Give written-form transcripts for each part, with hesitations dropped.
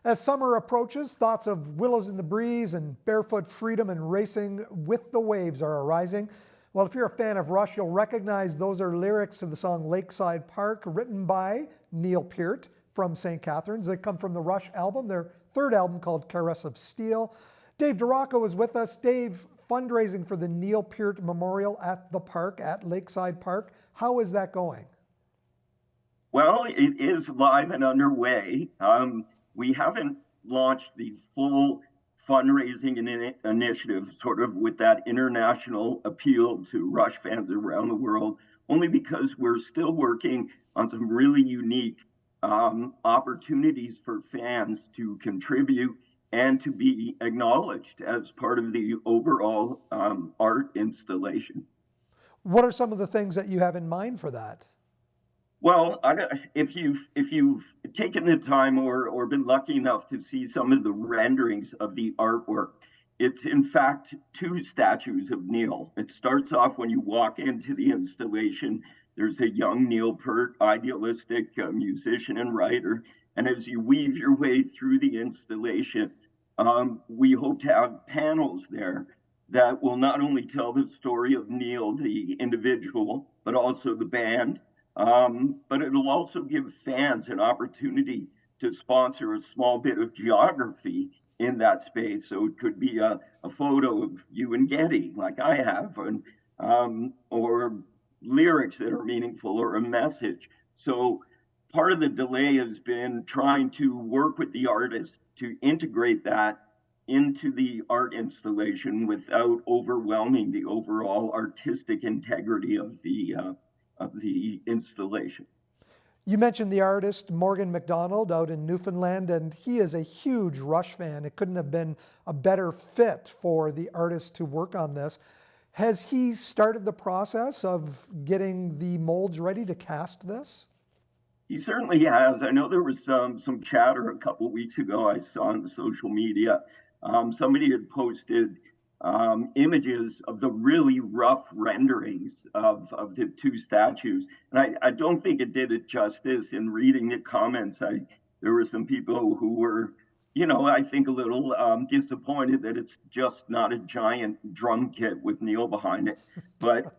As summer approaches, thoughts of willows in the breeze and barefoot freedom and racing with the waves are arising. Well, if you're a fan of Rush, you'll recognize those are lyrics to the song Lakeside Park, written by Neil Peart from St. Catharines. They come from the Rush album, their third album called Caress of Steel. Dave DeRocco is with us. Dave, fundraising for the Neil Peart Memorial at the park, at Lakeside Park. How is that going? Well, it is live and underway. We haven't launched the full fundraising initiative, sort of with that international appeal to Rush fans around the world, only because we're still working on some really unique opportunities for fans to contribute and to be acknowledged as part of the overall art installation. What are some of the things that you have in mind for that? Well, if you've taken the time or been lucky enough to see some of the renderings of the artwork, it's in fact two statues of Neil. It starts off when you walk into the installation. There's a young Neil Peart, idealistic musician and writer. And as you weave your way through the installation, we hope to have panels there that will not only tell the story of Neil, the individual, but also the band. But it'll also give fans an opportunity to sponsor a small bit of geography in that space. So it could be a photo of you and Getty, like I have, and, or lyrics that are meaningful or a message. So part of the delay has been trying to work with the artist to integrate that into the art installation without overwhelming the overall artistic integrity of the installation. You mentioned the artist Morgan MacDonald out in Newfoundland, and he is a huge Rush fan. It couldn't have been a better fit for the artist to work on this. Has he started the process of getting the molds ready to cast this? He certainly has. I know there was some chatter a couple of weeks ago I saw on the social media. Somebody had posted images of the really rough renderings of the two statues. And I don't think it did it justice. In reading the comments, there were some people who were, I think a little disappointed that it's just not a giant drum kit with Neil behind it. But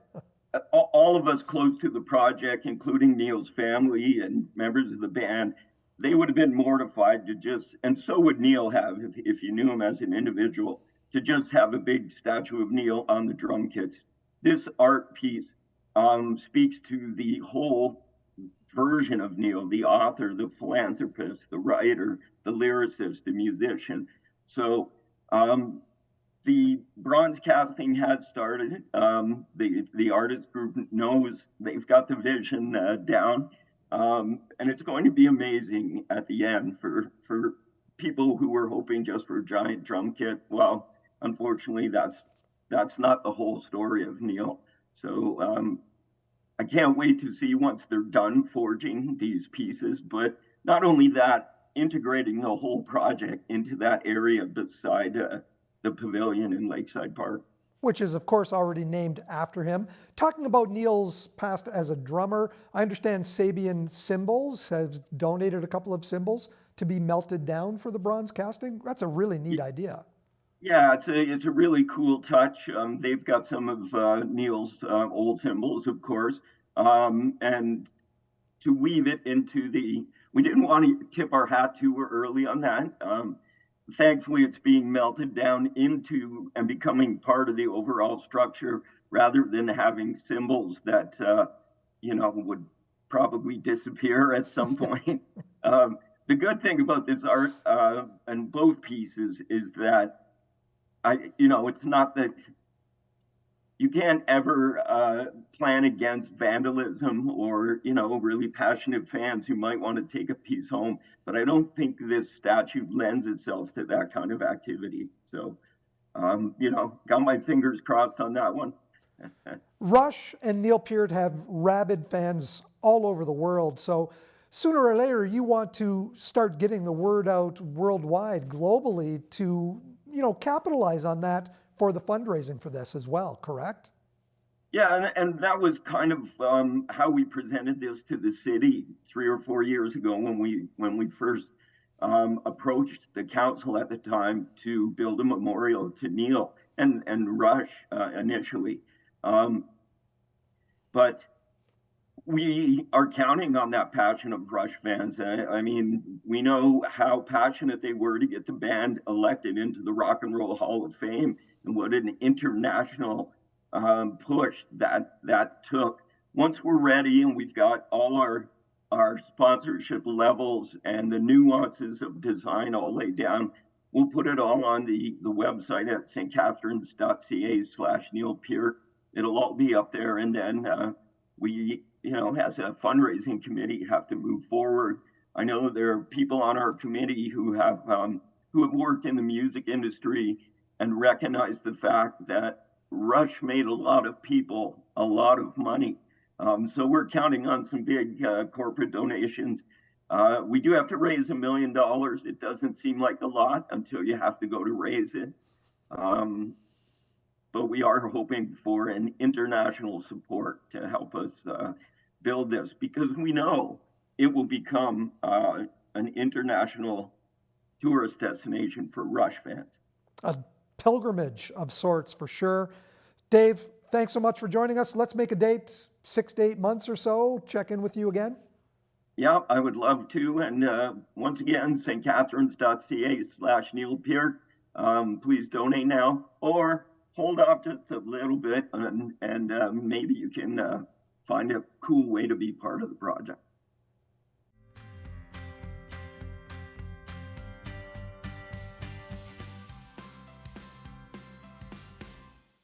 all of us close to the project, including Neil's family and members of the band, they would have been mortified to just, and so would Neil have if you knew him as an individual, to just have a big statue of Neil on the drum kits. This art piece speaks to the whole version of Neil, the author, the philanthropist, the writer, the lyricist, the musician. So the bronze casting has started. The artist group knows they've got the vision down. And it's going to be amazing at the end for people who were hoping just for a giant drum kit. Well, unfortunately, that's not the whole story of Neil. So I can't wait to see once they're done forging these pieces, but not only that, integrating the whole project into that area beside the pavilion in Lakeside Park. Which is, of course, already named after him. Talking about Neil's past as a drummer, I understand Sabian Cymbals has donated a couple of cymbals to be melted down for the bronze casting. That's a really neat idea. Yeah, it's a really cool touch. They've got some of Neil's old cymbals, of course, and to weave it into we didn't want to tip our hat too early on that. Thankfully, it's being melted down into and becoming part of the overall structure rather than having cymbals that, would probably disappear at some point. The good thing about this art and both pieces is that it's not that you can't ever plan against vandalism or, really passionate fans who might want to take a piece home. But I don't think this statue lends itself to that kind of activity. So, got my fingers crossed on that one. Rush and Neil Peart have rabid fans all over the world. So sooner or later, you want to start getting the word out worldwide, globally, to, capitalize on that for the fundraising for this as well, correct? Yeah, and that was kind of how we presented this to the city 3 or 4 years ago when we first approached the council at the time to build a memorial to Neil and Rush initially. But we are counting on that passion of Rush fans. I mean, we know how passionate they were to get the band elected into the Rock and Roll Hall of Fame, and what an international push that took. Once we're ready and we've got all our sponsorship levels and the nuances of design all laid down, we'll put it all on the website at stcatharines.ca/Neil Peart. It'll all be up there, and then we, as a fundraising committee, have to move forward. I know there are people on our committee who have worked in the music industry and recognize the fact that Rush made a lot of people a lot of money. So we're counting on some big corporate donations. We do have to raise $1 million. It doesn't seem like a lot until you have to go to raise it. But we are hoping for an international support to help us build this, because we know it will become an international tourist destination for Rush fans. A pilgrimage of sorts, for sure. Dave, thanks so much for joining us. Let's make a date, 6 to 8 months or so, check in with you again. Yeah, I would love to. And once again, stcatharines.ca/Neil Peart. Please donate now, or hold off just a little bit, and maybe you can find a cool way to be part of the project.